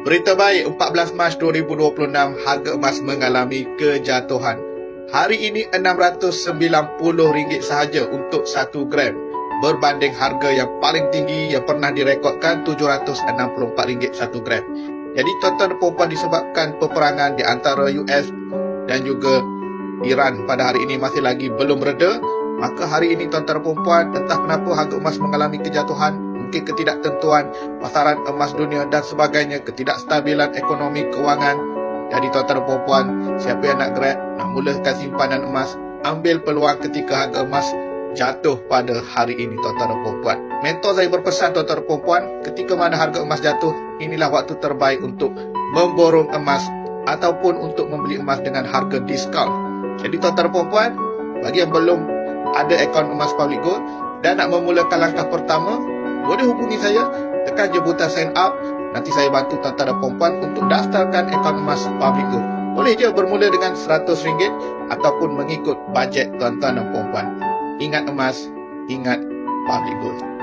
Berita baik, 14 Mac 2026, harga emas mengalami kejatuhan. Hari ini RM690 sahaja untuk 1 gram, berbanding harga yang paling tinggi yang pernah direkodkan RM764 1 gram. Jadi tuan-tuan dan puan disebabkan peperangan di antara US dan juga Iran pada hari ini masih lagi belum reda, maka hari ini tuan-tuan dan puan entah kenapa harga emas mengalami kejatuhan. Mungkin ketidaktentuan pasaran emas dunia dan sebagainya, ketidakstabilan ekonomi keuangan. Jadi tuan-tuan dan puan, siapa yang nak grab, nak mulakan simpanan emas, ambil peluang ketika harga emas jatuh pada hari ini tuan-tuan dan puan. Mentor saya berpesan tuan-tuan dan puan, ketika mana harga emas jatuh, inilah waktu terbaik untuk memborong emas ataupun untuk membeli emas dengan harga diskaun. Jadi tuan-tuan dan puan, bagi yang belum ada akaun emas Public Gold dan nak memulakan langkah pertama, boleh hubungi saya, tekan je butang sign up. Nanti saya bantu tuan-tuan dan puan untuk daftarkan akaun emas Public Gold. Boleh je bermula dengan RM100 ataupun mengikut bajet tuan-tuan dan puan. Ingat emas, ingat Public Gold.